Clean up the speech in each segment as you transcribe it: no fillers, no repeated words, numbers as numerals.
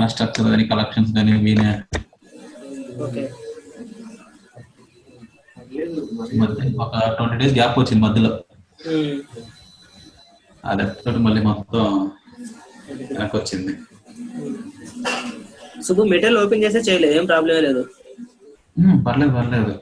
Constructs కానీ collections కానీ వీనే okay ఒక 20 days గ్యాప్ వచ్చింది మధ్యలో. అది ఎపిసోడ్ మళ్ళీ మొత్తం వెనక్కి వచ్చింది. సుబ్బు మెటీరియల్ ఓపెన్ చేస్తే చేయలేదు, ఏం ప్రాబ్లమే లేదు. పర్లేదు పర్లేదు.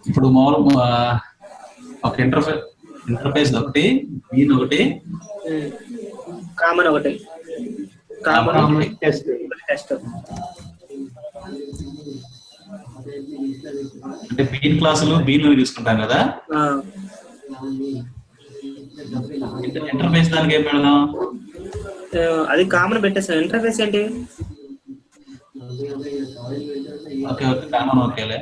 ఇప్పుడు మామూలు ఒక ఇంటర్ఫేస్ ఒకటి, బీన్ ఒకటి, కామన్ ఒకటి, కామన్ టెస్ట్. అంటే బీన్ క్లాసులు బీన్ తీసుకుంటాం కదా, ఇంటర్ఫేస్ దానికి ఏం పెడదాం? అది కామన్ పెట్టేస్తాను. ఇంటర్ఫేస్ ఏంటి? ఓకే ఓకే కామన్ ఓకేలే.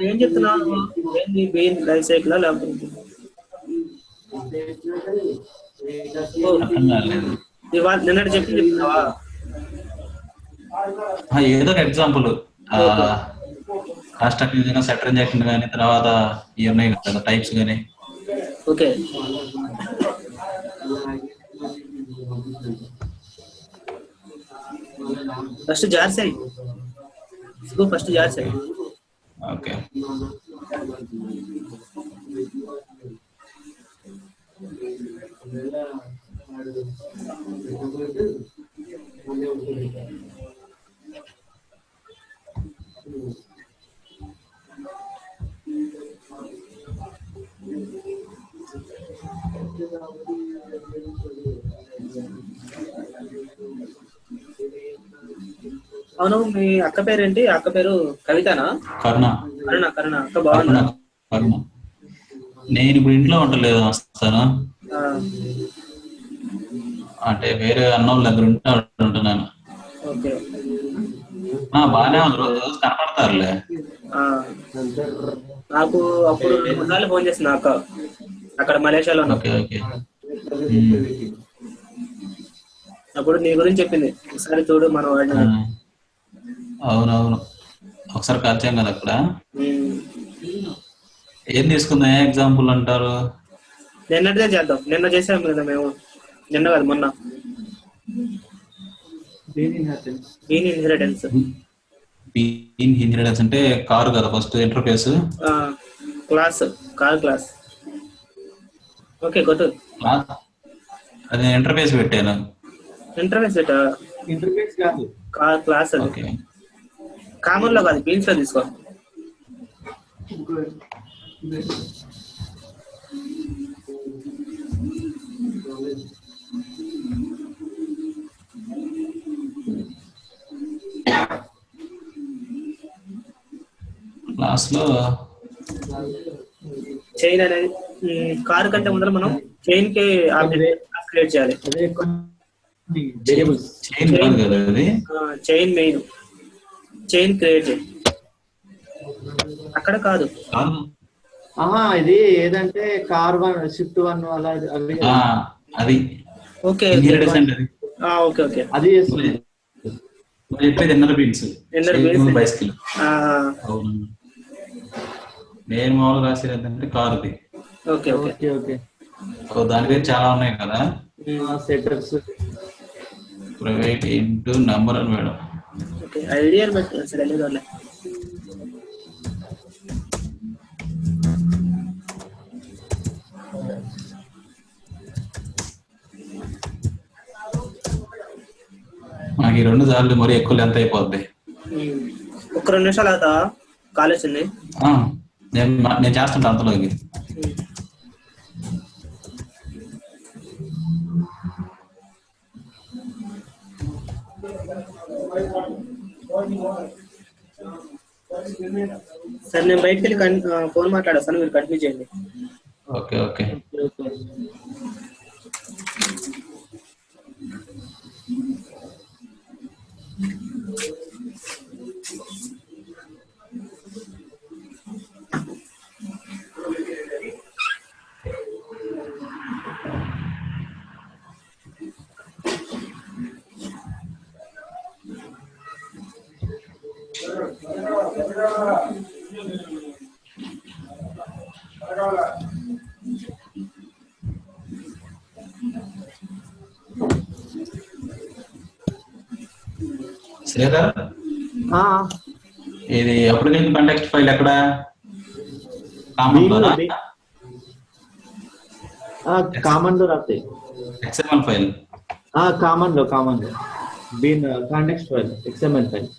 ఏం చెప్తున్నావు? బీన్ లైఫ్ సైకిల్ లేకపోతే ఇవాళ నిన్నటి చెప్పి చెప్తున్నావా? ఏదో ఒక ఎగ్జాంపుల్ కన్స్ట్రక్టివ్ కానీ సెట్ ఇంజెక్షన్ కానీ తర్వాత ఇవి ఉన్నాయి కదా టైప్స్ కానీ. ఓకే ఫస్ట్ జార్సై ఫస్ట్ జార్సై. ఓకే అవును, మీ అక్క పేరేంటి? అక్క పేరు కవితనా? కరుణ. కరుణ. కరుణ అక్క బాగున్నా? కరుణ. నేను ఇప్పుడు ఇంట్లో ఉండలేదు, వస్తాను అంటే వేరే అన్నోళ్ళ దగ్గర ఉంటున్నాను. బాగానే ఉంది, రోజు కనపడతారులే. నాకు అప్పుడు 2 సార్లు ఫోన్ చేసింది అక్క, అక్కడ మలేషియాలో. అప్పుడు నీ గురించి చెప్పింది, ఒకసారి చూడు మన వాడిని. అవునవును, ఒకసారి కలిసాం కదా అక్కడ. ఏం తీసుకుందాం, ఏ ఎగ్జాంపుల్ అంటారు? నిన్నటిదే చేద్దాం. నిన్న చేసాం కదా మేము, నిన్న కాదు మొన్న. Bean inheritance. బీన్ ఇన్హెరిటెన్స్ అంటే కారు కదా first interface. Class, car class. Okay కొట్టు. అది ఇంటర్ఫేస్ పెట్టాను. ఇంటర్ఫేస్ పెట్టా? ఇంటర్ఫేస్ కాదు, కార్ క్లాస్. అది కామన్ లో కాదు, బీన్స్ లో తీసుకో. క్లాస్ లో చైన్ అనేది కారు కంటే ముందర మనం చైన్ కి క్రియేట్ చేయాలి. చైన్ మెయిన్ చైన్ క్రియేట్ చేయాలి. అక్కడ కాదు, ఇది ఏదంటే కార్ 1 షిఫ్ట్ 1 అలా అది. ఓకే ఓకే ఓకే అది ఇన్నర్ బీన్స్ బైసికల్. అవును, నేను మామూలుగా రాసేది ఏంటంటే కారుది. Okay okay okay. దానిపై చాలా ఉన్నాయి కదా, సెటప్స్, ప్రైవేట్ ఇంటూ నంబర్ అని మేడం. ఓకే ఐడియా సరే. నాకు ఈ 2 సార్లు మరి ఎక్కువ లెంత్ అయిపోద్ది. ఒక 2 నిమిషాలు అవుతావా? కాలేజ్ ఉంది. నేను చేస్తుంటా అంతలోకి. సరే నేను బయటకు వెళ్ళి ఫోన్ మాట్లాడేస్తాను, మీరు కంటిన్యూ చేయండి. Okay okay. శ్రీధర్, ఇది అప్లికేషన్ కాంటాక్ట్ ఫైల్ ఎక్కడ? కామన్ లో రాస్తాయి. ఎక్స్ఎంఎల్ ఫైల్ కామన్ లో bean contact file XML file.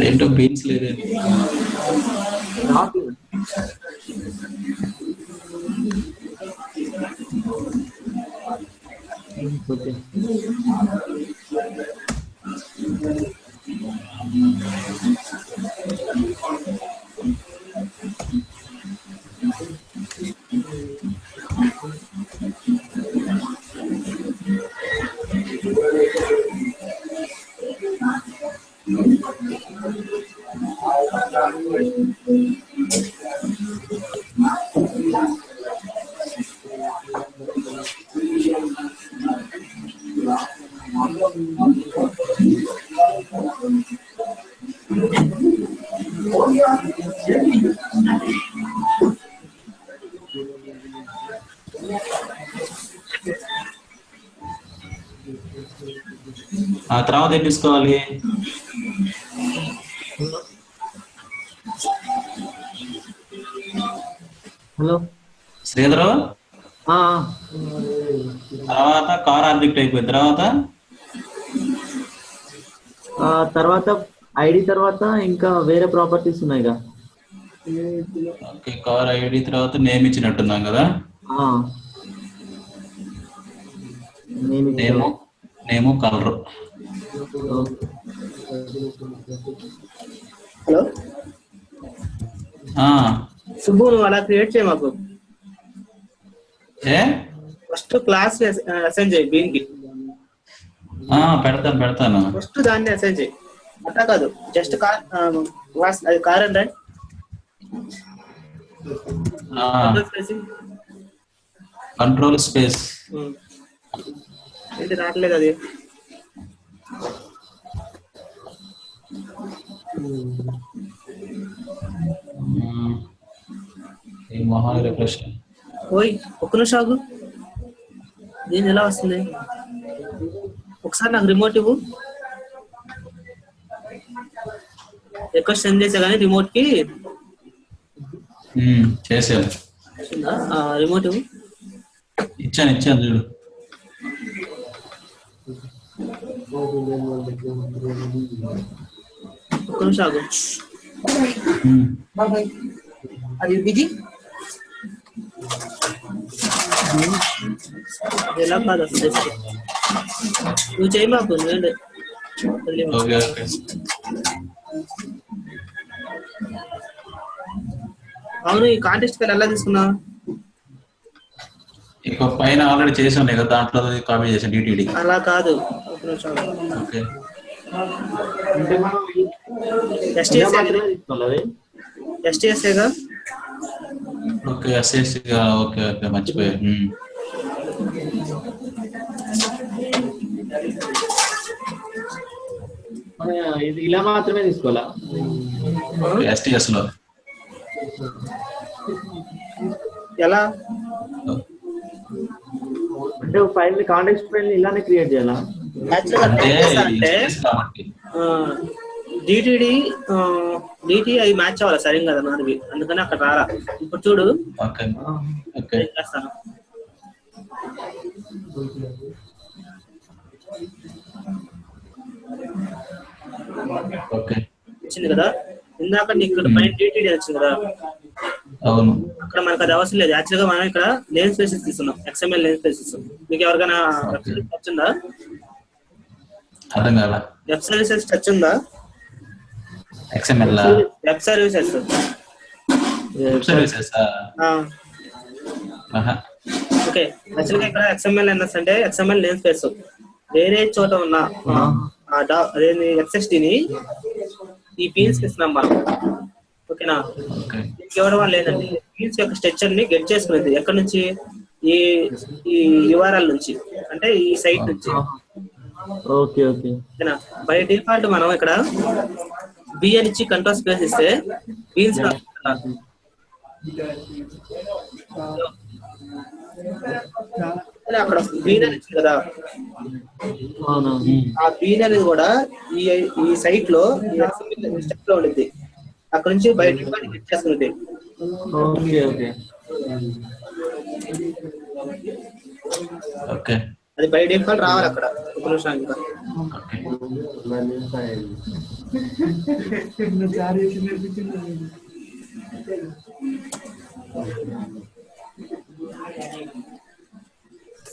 ఏంటో బీన్స్ లేదు. ఆ తర్వాత ఏం తీసుకోవాలి? హలో శ్రీధరు, తర్వాత కార్ ఆబ్జెక్ట్ అయిపోయిన తర్వాత ఐడి తర్వాత ఇంకా వేరే ప్రాపర్టీస్ ఉన్నాయిగా. ఓకే, కార్ ఐడి తర్వాత నేమ్ ఇచ్చినట్టున్నాం కదా. నేము కలరు. హలో సుబ్బు, నువ్వు అలా క్రియేట్ చేయ మాకు. ఫస్ట్ క్లాస్ అసైన్ చేయి బీన్ కి. పెడతాను. ఫస్ట్ దాన్ని అసైన్ చేయి. అట్లా కాదు, జస్ట్ అది కార్ అండ్ కంట్రోల్ స్పేస్ ఏంటి రావట్లేదు అది. ఓయ్ ఒక్క నిమిషం ఆగు, దీని ఎలా వస్తుంది? ఒకసారి నాకు రిమోట్ ఇవ్వు. రిక్వెస్ట్ సెండ్ చేసా కానీ రిమోట్ కి చేసాను. రిమోట్ ఇవ్వు. ఇచ్చాను చూడు. ఒక్క నిమిషం ఆగు. అది బిజీ ఎలా కాదు అసలు. నువ్వు చేయి మాకు. అవును, ఈ కాంటెస్ట్ ఫైల్ ఎలా తీసుకున్నావు? ఇక పైన ఆల్రెడీ చేసి ఉన్నాయి కదా, దాంట్లో కాపీ చేసాను డిటిడి. అలా కాదు, ఓకే. అంటే మనం ఎస్టీఎస్ఏగా. ఓకే ఎస్ఎస్సిగా. ఓకే ఓకే మర్చిపోయాను. ఇది ఇలా మాత్రమే తీసుకోవాలా ఎస్టీఎస్ లో? ఎలా అంటే ఫైల్ కాంటాక్ట్ ఫైల్ ఇలానే క్రియేట్ చేయాలా? అంటే డిటి అవి మ్యాచ్ అవ్వాలి సరిగ్గా కదా నాది, అందుకని అక్కడ రారా. ఇప్పుడు చూడు చేస్తాను. వచ్చింది కదా ఇందాక నీకు పైన డిటిడి వచ్చింది కదా. అవును. అక్కడ మనకు అది అవసరం లేదు. యాక్చువల్ గా మనం ఇక్కడ నేమ్ స్పేసెస్ తీసుకున్నాం, ఎక్స్ఎంఎల్ నేమ్ స్పేసెస్. మీకు ఎవరికైనా టచ్ ఉందా? అర్థం కాదా? వెబ్ సర్వీసెస్ టచ్ ఉందా? XML web services okay. Actual గా ఇక్కడ ఎక్స్ఎంఎల్ ఎన్ఎస్ అంటే ఎక్స్ఎంఎల్ నేమ్ స్పేస్. వేరే చోట ఉన్న అదేంటి ఎక్స్ఎస్టీని ఈ పీన్స్ ఇస్తున్నాం మనం. ఓకేనా? ఇవ్వడం వల్ల లేదండి, పీన్స్ యొక్క స్ట్రక్చర్ ని గెట్ చేసుకునేది ఎక్కడి నుంచి? ఈ యుఆర్ఎల్ నుంచి, అంటే ఈ సైట్ నుంచి. Okay okay. ఓకేనా? బై డిఫాల్ట్ మనం ఇక్కడ బిఎన్ ఇచ్చి కంట్రోల్ స్పేస్ ఇస్తే పీన్స్ అక్కడ బీన్ అని ఇచ్చింది కదా. ఆ బీన్ అనేది కూడా ఈ సైట్ లో స్టెప్ లో ఉండింది. అక్కడ నుంచి బయట చేసుకుంది. అది బై డిఫాల్ట్ రావాలి అక్కడ. ఒక నిమిషం ఇంకా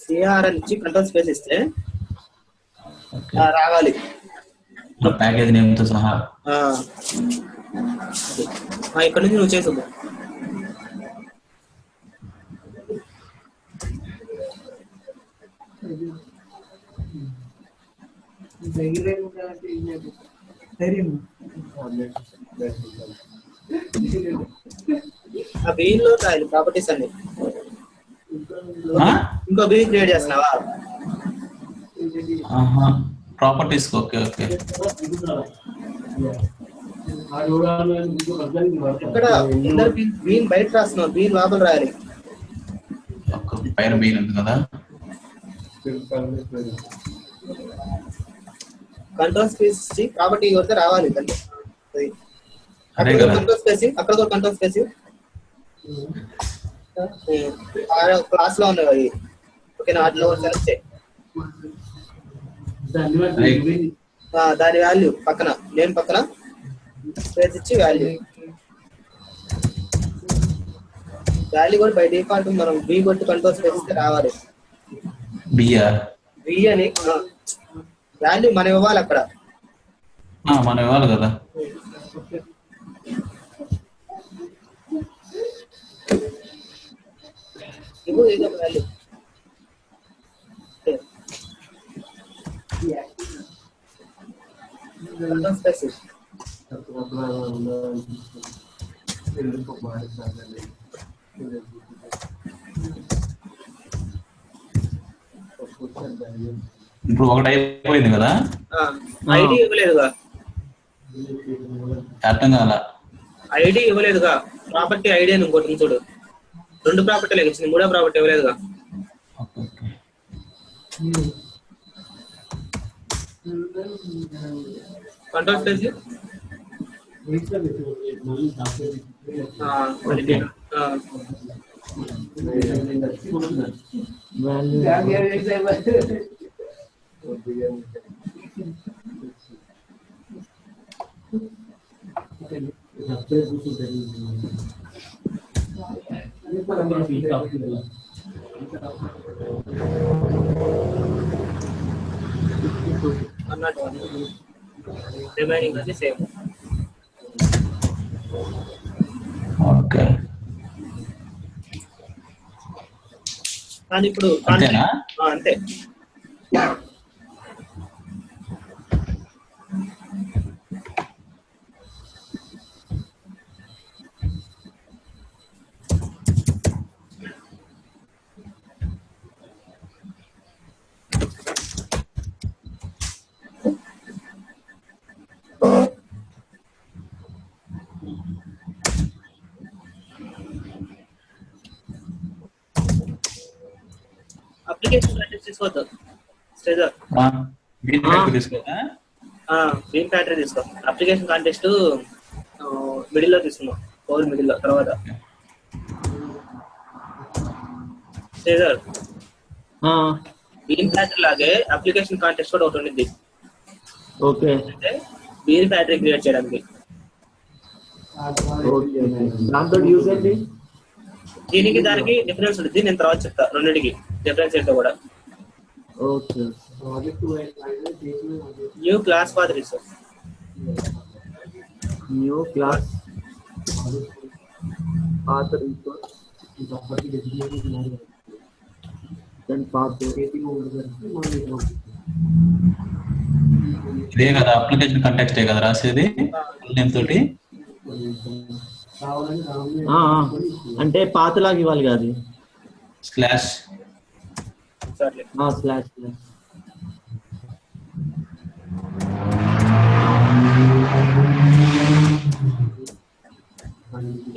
సిఆర్ఎల్ ఇచ్చి కంట్రోల్ స్పేస్ ఇస్తే రావాలి ప్యాకేజ్ నేమ్ తో సహా. ఇక్కడ నుంచి నువ్వు చేసు. ఆ బీన్ లో రాయాలి ప్రాపర్టీస్ అన్ని. ఇంకో బీ క్రియేట్ చేస్తున్నావా? ప్రాపర్టీస్. Okay okay. ఇక్కడ బీన్ బయట రాస్తున్నావు, బీన్ లోపల రాయాలి. పైన బీన్ ఉంది కదా. కంట్రోల్ స్పేస్ ప్రాపర్టీ కొడితే రావాలి. కంట్రోల్ స్పేస్, అక్కడ కూడా కంట్రోల్ స్పేస్. క్లాస్ లో ఉన్నాయి అవి. ఓకేనా? వాటిలో సెలెక్ట్ చేయి. దాని వాల్యూ పక్కన, నేను పక్కన స్పేస్ ఇచ్చి వాల్యూ కూడా బై డిఫాల్ట్ మనం బి కొట్టి కంట్రోల్ స్పేస్ ఇస్తే రావాలి. బి అని వాల్యూ మనం ఇవ్వాలి అక్కడ. మనం ఇవ్వాలి కదా. ఇవ్వు ఏదో వాల్యూ. కంట్రోల్ స్పేస్ ఇప్పుడు ఒకటి అయిపోయింది కదా. ఐడి ఇవ్వలేదుగా. అర్థం కాల. ఐడి ఇవ్వలేదుగా. ప్రాపర్టీ ఐడి అని ఇంకోటి చూడు. 2 ప్రాపర్టీలు ఇచ్చింది, 3వ ప్రాపర్టీ ఇవ్వలేదుగా. కంట్రోల్ స్పేస్ అన్నట్టు రిమైనింగ్ అది సేమ్. ఓకే. కానీ ఇప్పుడు అంతేనా? అంతే. అప్లికేషన్ కాంటెక్స్ట్ తీసుకోవద్దు స్టేజర్. బీన్ ఫ్యాక్టరీ తీసుకోదా? బీన్ ఫ్యాక్టరీ తీసుకో. అప్లికేషన్ కాంటెక్స్ట్ మిడిల్ లో తీసుకున్నాం, 4 మిడిల్ లో. తర్వాత స్టేజర్ బీన్ ఫ్యాక్టరీ లాగే అప్లికేషన్ కాంటెక్స్ట్ కూడా ఒకటి ఉండింది. ఓకే, అంటే బీన్ ఫ్యాక్టరీ క్రియేట్ చేయడానికి. దాంతో యూజ్ ఏంటి? దీనికి దానికి డిఫరెన్స్ ఉంటుంది, నేను తర్వాత చెప్తా. రెండింటికి డిఫరెన్స్ ఏంటో కూడా. Okay, new class path resource. New class path resource then path. ఇదే కదా అప్లికేషన్ కంటెక్స్టే కదా రాసేది ఫుల్ నేమ్ తోటి. అంటే పాతలాగా ఇవ్వాలి కాదు, స్లాష్ స్లాష్.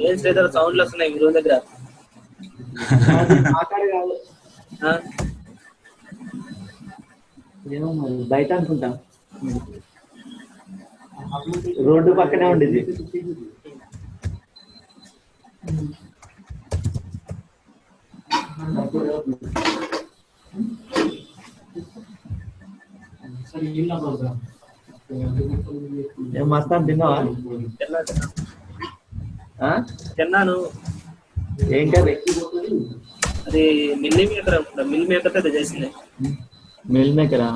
ఏం స్టేజర్ సౌండ్లు వస్తున్నాయి మీ రూమ్ దగ్గర? ఏమో మరి బయట అనుకుంటా, రోడ్డు పక్కనే ఉండేది. ఏం మస్తాన్ తిన్నావా? తిన్నాను. ఏం కర్రీ? అది మిల్ మేకర్ అనుకుంటా, మిల్ మేకర్ అయితే చేసింది. మిల్ మేకరా?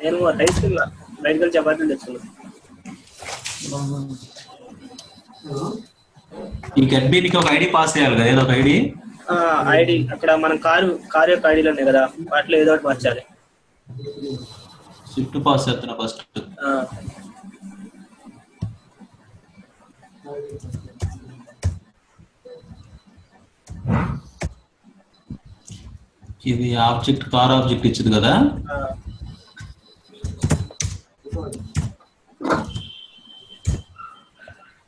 నేను రైస్ తిన్నా, బయటకు వెళ్ళి చపాతీలు తెచ్చుకున్నాను. ఈ గడ్బీనికి ఒక ఐడి పాస్ చేయాలి కదా, ఏదో ఒక ఐడి. ఐడి అక్కడ మనం కారు యొక్క ఐడీలు ఉన్నాయి కదా, వాటిలో ఏదో ఒకటి మార్చాలి. షిఫ్ట్ పాస్ చేస్తున్నా ఫస్ట్. ఇది ఆబ్జెక్ట్, కార్ ఆబ్జెక్ట్ ఇచ్చింది కదా.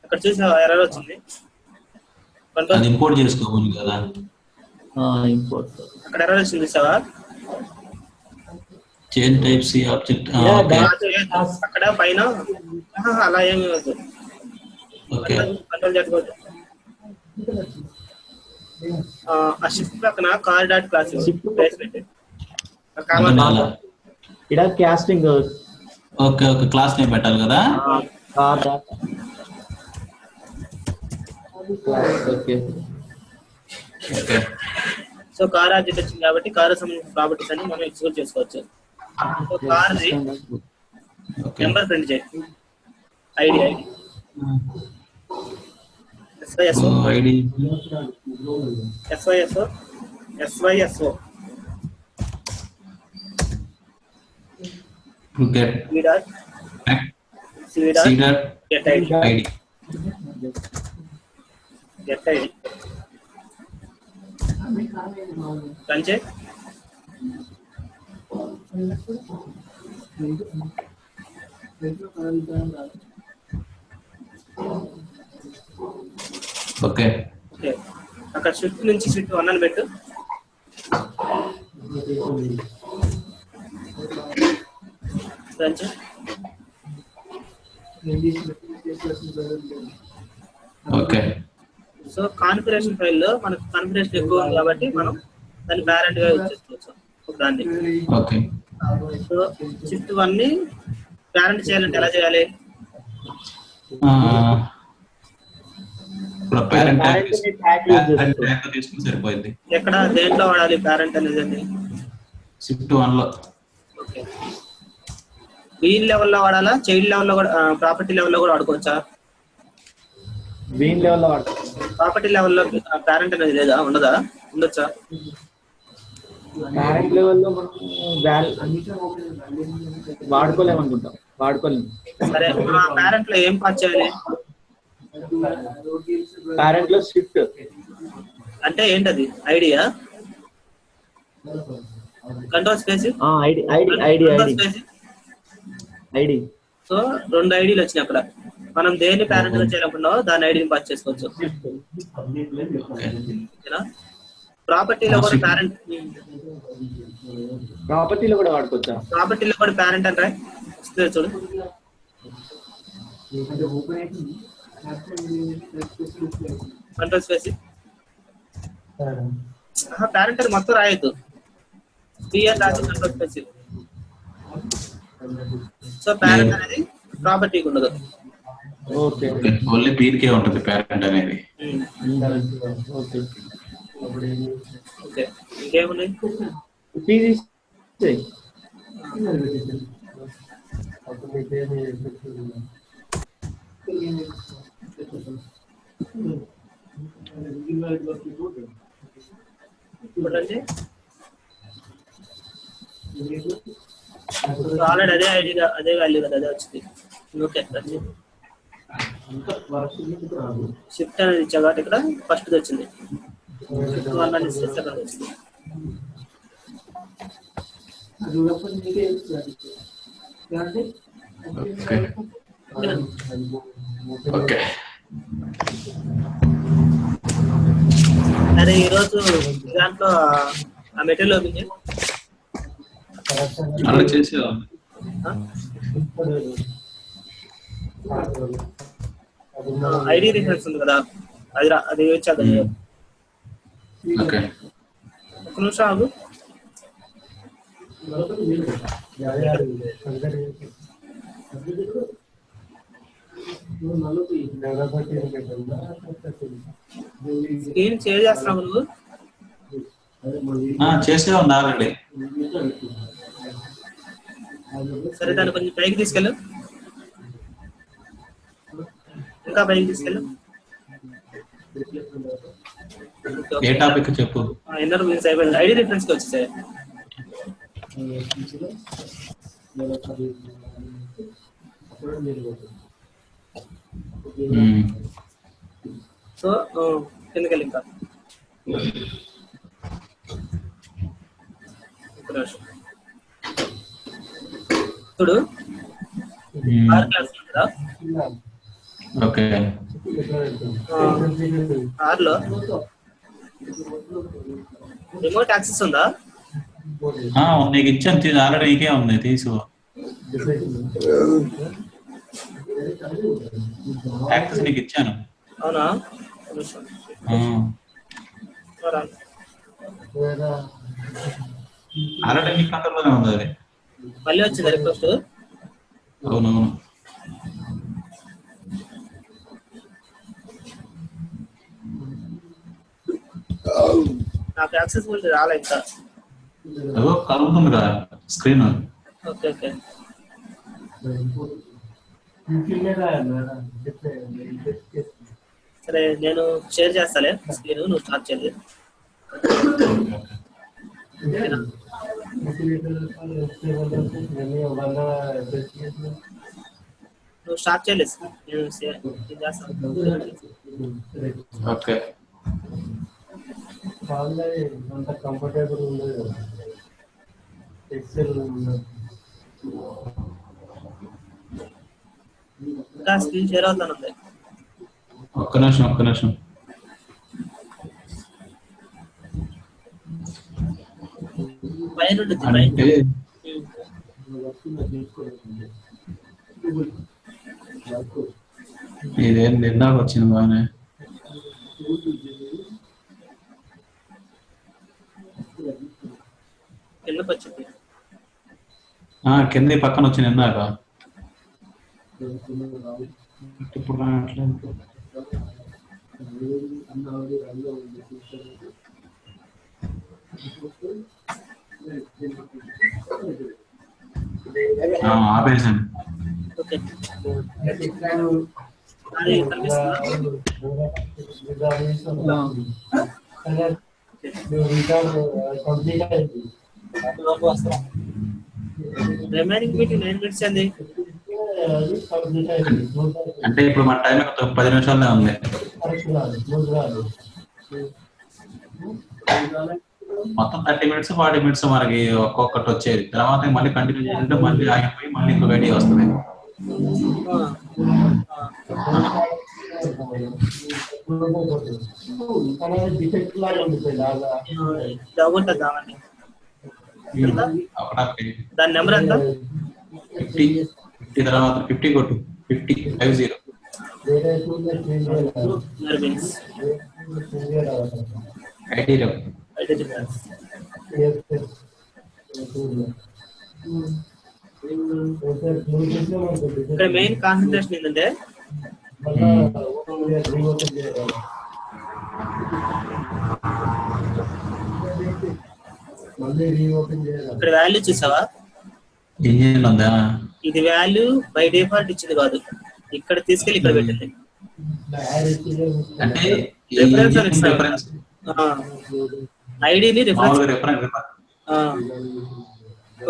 అక్కడ చూసా ఎర్రర్ వచ్చింది. అది ఇంపోర్ట్ చేసుకోవాలి కదా. ఇంపోర్ట్ అక్కడ ఎర్రర్ వచ్చింది చూసావా? Chain type C object. అక్కడ పైన అలా ఏమి వద్దు. ఓకే, కంట్రోల్ చేసుకోవచ్చు. ఆ షిఫ్ట్ పక్కన కార్ డాట్ క్లాస్ ఇక్కడ casting. Okay okay, class name పెట్టాలి కదా. Car dot okay okay. So car object వచ్చింది కాబట్టి కార్ సంబంధించిన ప్రాపర్టీస్ అన్ని మనం ఎగ్జిక్యూట్ చేసుకోవచ్చు. So car the number print చేయి, ID SYSO get get ID. Run చేయి. ఓకే, అక్కడ షిఫ్ట్ నుంచి షిఫ్ట్ 1 అని పెట్టు. రన్ చేయి. ఓకే. సో కాన్ఫిగరేషన్ ఫైల్లో మనకు కాన్ఫిగరేషన్ ఎక్కువ ఉంది కాబట్టి మనం దాన్ని పేరెంట్ గా యూజ్ చేసుకోవచ్చు దాన్ని. ఓకే. సో షిఫ్ట్ 1 ని పేరెంట్ చేయాలంటే ఎలా చేయాలి? తీసుకుని సరిపోయింది. ఎక్కడ దేంట్లో వాడాలి పేరెంట్ అనేది? షిఫ్ట్ 1 లో. ఓకే, బీన్ లెవెల్లో వాడాలా, చైల్డ్ లెవెల్లో కూడా, ప్రాపర్టీ లెవెల్లో కూడా వాడుకోవచ్చా? బీన్ లెవెల్లో వాడుకోవచ్చు. ప్రాపర్టీ లెవెల్లో పేరెంట్ అనేది లేదా, ఉండదా, ఉండొచ్చా? పేరెంట్ లెవెల్లో మనం వాడుకోలేము అనుకుంటాం, వాడుకోలేము. సరే, పేరెంట్ లో ఏం పాస్ చేయాలి? పేరెంట్ లో షిఫ్ట్ అంటే ఏంటది? Idea, control space, ID ID ID ID ID. So 2 ఐడీలు వచ్చినాయి అక్కడ. మనం దేన్ని పేరెంట్ గా చేయాలనుకున్నావో దాని ఐడిని పాస్ చేసుకోవచ్చు. ప్రాపర్టీలో కూడా పేరెంట్, ప్రాపర్టీలో కూడా వాడుకోవచ్చా? ప్రాపర్టీలో కూడా పేరెంట్ అంటే చూడు, కంట్రోల్ స్పేస్. పేరెంట్ అని మొత్తం రాయొద్దు, పిఎన్ రాసి కంట్రోల్ స్పేస్. సో పేరెంట్ అనేది ప్రాపర్టీకి ఉండదు. ఓకే, ఓన్లీ పీర్కే ఉంటుంది పేరెంట్ అనేది. ఓకే, ఇంకేమున్నాయి? ఆల్రెడీ అదే ఐడియా, అదే వాల్యూ కదా, అదే వచ్చింది. ఓకే, షిఫ్ట్ అనేది ఇచ్చా కాబట్టి ఇక్కడ ఫస్ట్ వచ్చింది. ఓకే. అరే ఈరోజు దాంట్లో ఆ మెటీరియల్ ఓపెన్ చేయి. అలా చేసేవా? ఐడి రిఫరెన్స్ ఉంది కదా, అది వచ్చాక ఓకే. ఒక నిమిషం ఆగు. స్క్రీన్ షేర్ చేస్తున్నావు నువ్వు? చేసేవా ఆల్రెడీ. సరే, దాన్ని కొంచెం పైకి తీసుకెళ్ళు, ఇంకా పైకి తీసుకెళ్ళు. ఏ టాపిక్ చెప్పు. ఇన్నర్ మీన్స్ అయిపోయింది, ఐడి రిఫరెన్స్ కి వచ్చేసాయి. సో కిందకెళ్ళి ఇంకా చూడు, ఆర్ క్లాస్ ఉందా? ఓకే. ఆర్లో రిమోట్ యాక్సెస్ ఉందా? నీకు ఇచ్చాను, ఆల్రెడీ నీకే ఉంది, తీసుకో. యాక్సెస్ నీకు ఇచ్చాను. అవునా? ఆల్రెడీ నీ కంట్రోల్లోనే ఉంది అది. మళ్ళీ వచ్చింది రిక్వెస్ట్. అవునవును. నాకు యాక్సెసిబిలిటీ రాలే ఇంకా. కలుగుతుంది కదా స్క్రీన్. Okay okay. సరే, నేను షేర్ చేస్తాలే స్క్రీన్, నువ్వు స్టార్ట్ చేయలేదు. నువ్వు స్టార్ట్ చేయలేదు, నేను చేస్తాను. ఓకే. అంత కంఫర్టబుల్ ఉండదు. ఎక్సెల్ ఇంకా స్క్రీన్ షేర్ అవుతానుంది. ఒక్క నిమిషం. పైన ఇదేం నిందాక వచ్చింది బాగానే. కిందకి వచ్చింది. కింద పక్కన వచ్చింది ఇందాక. ఇప్పుడు ఓకే. అది కనిపిస్తుందా? రిమైనింగ్ మీటింగ్ 9 minutes అండి. అంటే ఇప్పుడు మన టైం 10 నిమిషాలనే ఉంది. మొత్తం 30 minutes 40 minutes మనకి ఒక్కొక్కటి వచ్చేది. తర్వాత మళ్ళీ కంటిన్యూ చేయాలంటే మళ్ళీ ఆగిపోయి మళ్ళీ ఇంకొక ఐడియా వస్తుంది. దాని నెంబర్ ఎంత? 50 తర్వాత 50 కొట్టు 50 50 ఐడియా ఇక్కడ మెయిన్ కాన్సన్ట్రేషన్ ఏంటంటే ఇక్కడ వాల్యూ చూసావా? ఇంజిన్ ఉందా? ఇది వాల్యూ బై డిఫాల్ట్ ఇచ్చింది కాదు, ఇక్కడ తీసుకెళ్ళి ఇక్కడ పెట్టింది. అంటే రిఫరెన్స్ ఐడిని రిఫరెన్స్.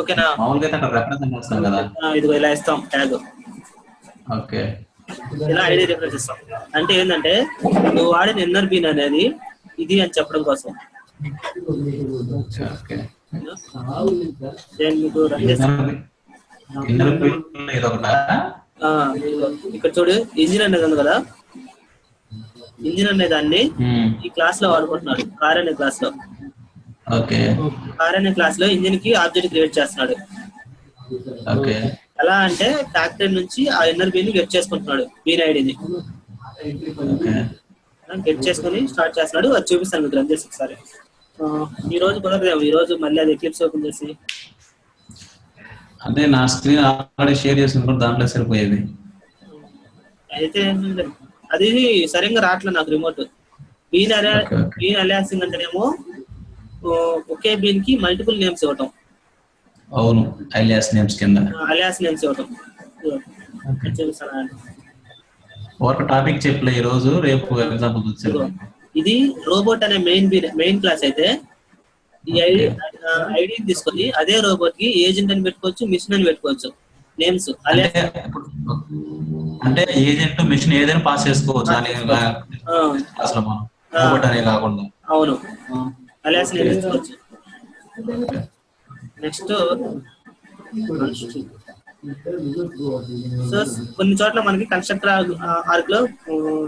ఓకేనా? మామూలుగా అక్కడ రిప్రజెంట్ చేస్తాం కదా, ఇదిగో ఇలా ఇస్తాం ట్యాగ్. ఓకే, ఇలా ఐడి రిఫరెన్స్ ఇస్తాం. అంటే ఏంటంటే నువ్వు వాడిన ఇన్నర్ బీన్ అనేది ఇది అని చెప్పడం కోసం. ఓకే, నేను మీకు రన్ చేస్తాను. ఇక్కడ చూడు, ఇంజిన్ అనేది ఉంది కదా, ఇంజిన్ అనే దాన్ని ఈ క్లాస్ లో వాడుకుంటున్నాడు. కార్ అనే క్లాస్ లో. కార్ అనే క్లాస్ లో ఇంజిన్ కి ఆబ్జెక్ట్ క్రియేట్ చేస్తున్నాడు. ఎలా అంటే ఫ్యాక్టరీ నుంచి ఆ ఇన్నర్ బీన్ గెట్ చేసుకుంటున్నాడు, బీన్ ఐడిని గెట్ చేసుకుని స్టార్ట్ చేస్తున్నాడు. అది చూపిస్తాను మీకు రన్ చేసి ఒకసారి. ఈ రోజు కుదరదేమో, ఈ రోజు మళ్ళీ అది ఎక్లిప్స్ ఓపెన్ చేసి. అదే నా స్క్రీన్ ఆల్రెడీ షేర్ చేసినప్పుడు దాంట్లో సరిపోయేది. అయితే అది సరిగ్గా రావట్లేదు నాకు రిమోట్. బీన్ అలియాసింగ్ అంటేనేమో ఒకే బీన్ కి మల్టిపుల్ నేమ్స్ ఇవ్వటం. అవును, అలియాస్ నేమ్స్ కింద అలియాస్ నేమ్స్ ఇవ్వటం. ఒక టాపిక్ చెప్పలే ఈ రోజు, రేపు ఎగ్జాంపుల్ వచ్చారు. ఇది రోబోట్ అనే మెయిన్ క్లాస్ అయితే ఈ ఐడి తీసుకొని అదే రోబోట్ కి ఏజెంట్ అని పెట్టుకోవచ్చు, మిషన్ అని పెట్టుకోవచ్చు. నేమ్స్ అంటే ఏజెంట్ మిషన్ ఏదైనా పాస్ చేసుకోవచ్చు రోబోట్ అనే కాకుండా. అవును, అలియాస్ నేమ్ తీసుకోవచ్చు. నెక్స్ట్ సో కొన్ని చోట్ల మనకి కన్స్ట్రక్టర్ ఆర్క్ లో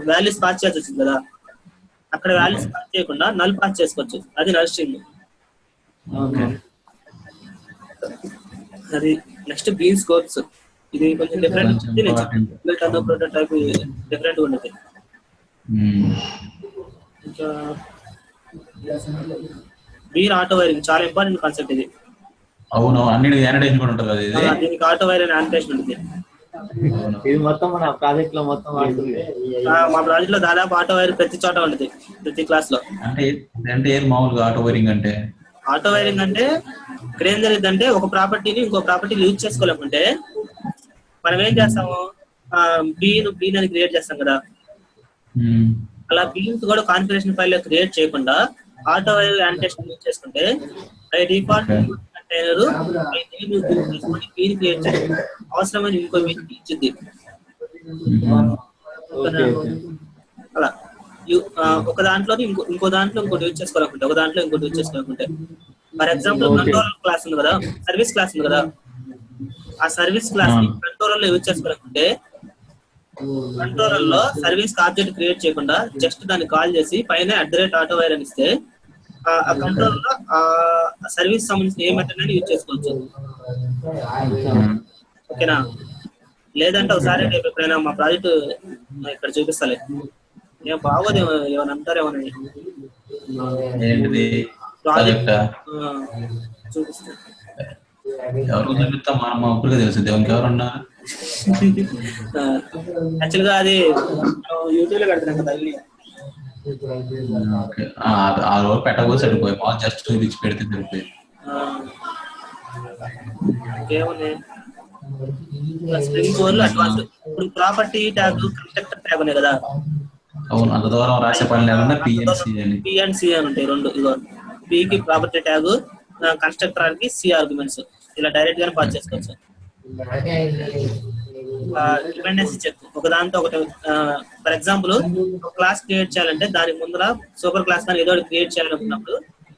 వాల్యూస్ పాస్ చేయాల్సి వచ్చింది కదా, అక్కడ వాల్యూస్ పాస్ చేయకుండా నల్ పాస్ చేసుకోవచ్చు. అది నల్ స్ట్రింగ్. అది నెక్స్ట్ బీన్ స్కోప్స్. ఇది కొంచెం డిఫరెంట్, ప్రోటోటైప్ డిఫరెంట్ ఉన్నది. ఇంకా బీన్ ఆటో వైరింగ్ చాలా ఇంపార్టెంట్ కాన్సెప్ట్ ఇది. అవును, అన్ని యానిటేషన్ కూడా ఉంటుంది. దీనికి ఆటో వైరింగ్ యానిటేషన్ ఉంటుంది. ఇది మొత్తం మన ప్రాజెక్ట్ లో మొత్తం వాడుతుంది. మా ప్రాజెక్ట్ లో దాదాపు ఆటో వైర్ ప్రతి చోట ఉంటుంది, ప్రతి క్లాస్ లో. అంటే మామూలుగా ఆటో వైరింగ్ అంటే ఇక్కడ ఏం జరిగిందంటే ఒక ప్రాపర్టీని ఇంకో ప్రాపర్టీని యూజ్ చేసుకోలేకుంటే మనం ఏం చేస్తాము, బీన్ అని క్రియేట్ చేస్తాం కదా, అలా బీన్స్ కూడా కాన్ఫిగరేషన్ ఫైల్ లో క్రియేట్ చేయకుండా ఆటో వైర్ యానిటేషన్ యూజ్ చేసుకుంటే by default container bean create చేయాలి, అవసరమైన ఇంకో బీన్ ఇచ్చింది. అలా ఒక దాంట్లోని ఇంకో దాంట్లో ఇంకోటి యూజ్ చేసుకోవాలనుకుంటే, ఒక దాంట్లో ఇంకోటి యూజ్ చేసుకోవాలనుకుంటే. ఫర్ ఎగ్జాంపుల్ కంట్రోలర్ క్లాస్ ఉంది కదా, సర్వీస్ క్లాస్ ఉంది కదా, ఆ సర్వీస్ క్లాస్ ని కంట్రోలర్ లో యూజ్ చేసుకోవాలనుకుంటే కంట్రోలర్ లో సర్వీస్ ఆబ్జెక్ట్ క్రియేట్ చేయకుండా జస్ట్ దాన్ని కాల్ చేసి పైన @AutoWire అని ఇస్తే ఆ కంట్రోలర్ లో ఆ సర్వీస్ సంబంధించిన ఏ మెథడ్ అని యూజ్ చేసుకోవచ్చు. ఓకేనా? లేదంటే ఒకసారి ఎప్పుడైనా మా ప్రాజెక్ట్ ఇక్కడ చూపిస్తాలే, ఏం బాగోదు, ఏమైనా అంటారేమోనని చూపిస్తా. ఎవరు చూపిస్తా మా ఒప్పుగా తెలుసు, దేవునికి ఎవరున్నా. యాక్చువల్ గా అది యూట్యూబ్ లో పెడతాను కదా, ఆ రోజు పెట్టకపోతే సరిపోయి జస్ట్ చూపించి పెడితే సరిపోయి. ఇంకేముంది స్ప్రింగ్ కోర్ అడ్వాన్స్డ్. ఇప్పుడు ప్రాపర్టీ ట్యాగ్, కన్స్ట్రక్టర్ ట్యాగ్ ఉన్నాయి కదా, అవును, అంత దూరం రాసే పని లేకుండా పిఎన్సి అని. పిఎన్సి అని ఉంటాయి రెండు. ఇగో పికి ప్రాపర్టీ ట్యాగ్, కన్స్ట్రక్టర్ కి సి ఆర్గ్యుమెంట్స్, ఇలా డైరెక్ట్ గానే పాస్ చేసుకోవచ్చు. డిపెండెన్సీ చెక్ ఒక దాంతో ఒకటి. ఫర్ ఎగ్జాంపుల్ ఒక క్లాస్ క్రియేట్ చేయాలంటే దానికి ముందర సూపర్ క్లాస్ కానీ ఏదో క్రియేట్ చేయాలనుకున్నప్పుడు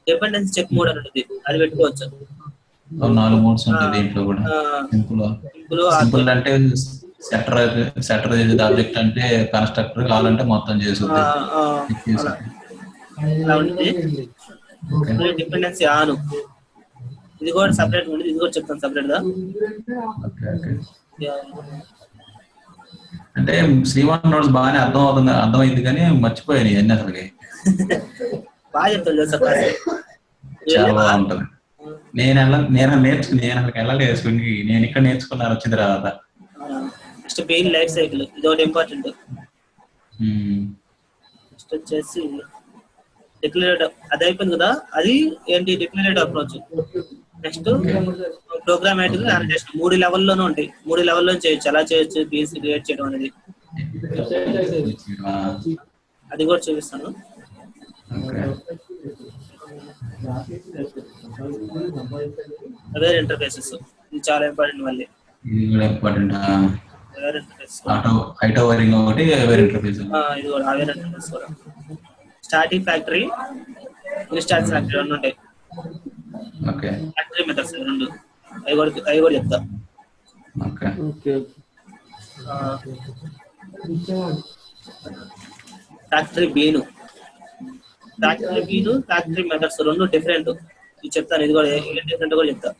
డిపెండెన్సీ చెక్ మోడ్ అని ఉంటుంది, అది పెట్టుకోవచ్చు. 4 మోడ్స్ ఉంటాయి దీంట్లో కూడా. సింపుల్ అంటే సెటర్ ఆబ్జెక్ట్ అంటే కన్స్ట్రక్టర్, కావాలంటే మొత్తం చేస్తుంది. డిపెండెన్సీ ఆన్, ఇది కూడా సపరేట్ ఉంది, ఇది కూడా చెప్తాను సపరేట్ గా. అంటే శ్రీవాన్ నోట్స్ బాగానే అర్థమైంది కానీ మర్చిపోయాను ఇవన్నీ అసలుకి. బాగా చెప్తాను సార్, చాలా బాగుంటది. నేను అసలు వెళ్ళలేదు స్వింగ్కి, నేను ఇక్కడ నేర్చుకున్నాను వచ్చిన తర్వాత. నెక్స్ట్ పెయిన్ లైఫ్ సైకిల్, ఇది ఒకటి ఇంపార్టెంట్. నెక్స్ట్ వచ్చేసి డిక్లరేటివ్, అది అయిపోయింది కదా, అది ఏంటి declarative approach. Next programmatic annotation, 3 లెవెల్లోనూ ఉంటాయి, 3 లెవెల్లో చేయొచ్చు. ఎలా చేయొచ్చు పీఎస్ క్రియేట్ చేయడం అనేది, అది కూడా చూపిస్తాను. అవేర్ ఇంటర్ఫేసెస్, ఇది చాలా ఇంపార్టెంట్. మళ్ళీ ఇది కూడా ఇంపార్టెంట్. అవేర్ ఇంటర్ఫేస్, ఐటో వైరింగ్ ఒకటి, అవేర్ ఇంటర్ఫేస్, ఇది కూడా అవేర్ ఇంటర్ఫేస్ కూడా. స్టాటిక్ ఫ్యాక్టరీ, ఇన్స్టాన్స్ ఫ్యాక్టరీ రెండు ఉంటాయి. ఓకే, ఫ్యాక్టరీ మెథడ్స్ రెండు, అవి కూడా చెప్తా. ఓకే, ఫ్యాక్టరీ బీను, ఫ్యాక్టరీ మెథడ్స్ రెండు డిఫరెంట్, ఇది చెప్తాను. ఇది కూడా ఏం డిఫరెంట్ కూడా చెప్తా.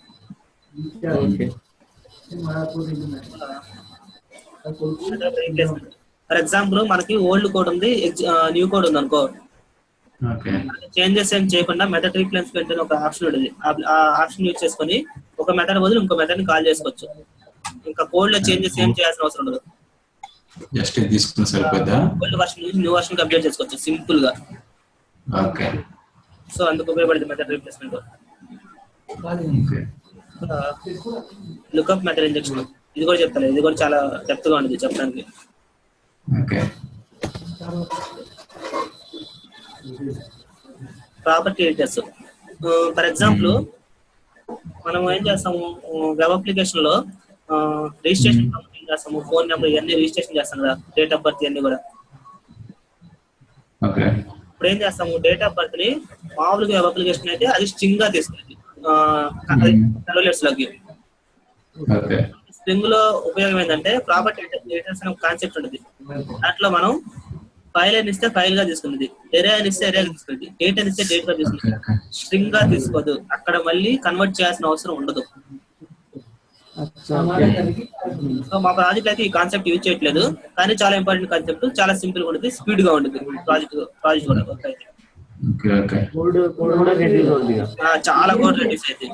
ఫర్ ఎగ్జాంపుల్ మనకి ఓల్డ్ కోడ్ ఉంది, న్యూ కోడ్ ఉంది అనుకో. చేంజెస్ ఏం చేయకుండా మెథడ్ రీప్లేస్మెంట్ అని ఒక ఆప్షన్ ఉంటుంది. ఆ ఆప్షన్ యూజ్ చేసుకొని ఒక మెథడ్ బదులు ఇంకో మెథడ్ ని కాల్ చేసుకోవచ్చు. ఇంకా కోడ్ లో చేంజెస్ ఏం చేయాల్సిన అవసరం ఉండదు. జస్ట్ తీసుకుని సరిపోద్దా? ఓల్డ్ వర్షన్ నుంచి న్యూ వర్షన్ కి అప్డేట్ చేసుకోవచ్చు సింపుల్ గా. ఓకే, సో అందుకు ఉపయోగపడుతుంది method replacement. Lookup method injection, ఇది కూడా చెప్తాను. ఇది కూడా చాలా డెప్త్ గా ఉంటుంది చెప్పడానికి. Okay, property editors, for example మనం ఏం చేస్తాము, వెబ్ అప్లికేషన్ లో రిజిస్ట్రేషన్ ఏం చేస్తాము, ఫోన్ నెంబర్ ఇవన్నీ రిజిస్ట్రేషన్ చేస్తాం కదా, డేట్ ఆఫ్ బర్త్ ఇవన్నీ కూడా. ఇప్పుడు ఏం చేస్తాము, డేట్ ఆఫ్ బర్త్ ని మామూలుగా వెబ్ అప్లికేషన్ అయితే అది స్ట్రింగ్ గా తీసుకుంది లెటర్స్ లోకి. స్ట్రింగ్ లో ఉపయోగం ఏంటంటే ప్రాపర్టీ ఎడిటర్స్ అనే కాన్సెప్ట్ ఉంటుంది. దాంట్లో మనం ఫైల్ అని ఇస్తే ఫైల్ గా తీసుకున్నది, ఎరే అని ఇస్తే ఎరే గా తీసుకుంది, డేట్ అని ఇస్తే డేట్ గా తీసుకుంది, స్ట్రింగ్ గా తీసుకోదు. అక్కడ మళ్ళీ కన్వర్ట్ చేయాల్సిన అవసరం ఉండదు. సో మా ప్రాజెక్ట్ అయితే ఈ కాన్సెప్ట్ యూజ్ చేయట్లేదు, కానీ చాలా ఇంపార్టెంట్ కాన్సెప్ట్, చాలా సింపుల్ గా ఉంటుంది, స్పీడ్ గా ఉంటుంది ప్రాజెక్ట్ కూడా. చాలా కోడ్ రెడ్యూస్ అయితే.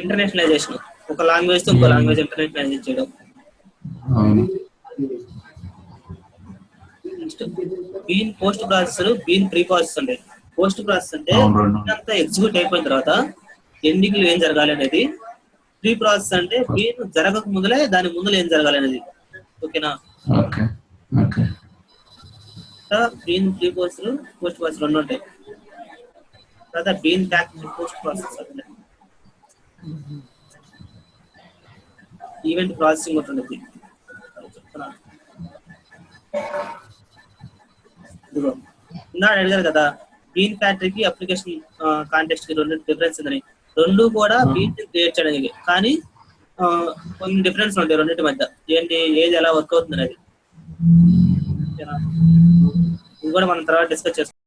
ఇంటర్నేషనలైజేషన్, ఒక లాంగ్వేజ్ తో ఇంకో లాంగ్వేజ్ ఇంటర్నేషనలైజ్ చేయడం. Bean post processor, bean pre process ఉంటాయి. పోస్ట్ ప్రాసెస్ అంటే అంతా ఎగ్జిక్యూట్ అయిపోయిన తర్వాత ఎండింగ్ లో ఏం జరగాలి అనేది. ప్రీ ప్రాసెస్ అంటే బీన్ జరగక ముందులే దాని ముందులో ఏం జరగాలి అనేది. ఓకేనా? Bean pre processor, post process రెండు ఉంటాయి. తర్వాత bean factory post process, event processing ఉంటుంది. ఇదిగో ఇందా అడిగారు కదా, బీన్ ఫ్యాక్టరీకి అప్లికేషన్ కాంటెక్స్ట్ కి రెండు డిఫరెన్స్ ఉందని. రెండు కూడా బీన్ క్రియేట్ చేయడానికి, కానీ కొన్ని డిఫరెన్స్ ఉంటాయి రెండింటి మధ్య. ఏంటి, ఏది ఎలా వర్క్ అవుతుంది అనేది. ఇది కూడా మనం తర్వాత డిస్కస్ చేస్తాం.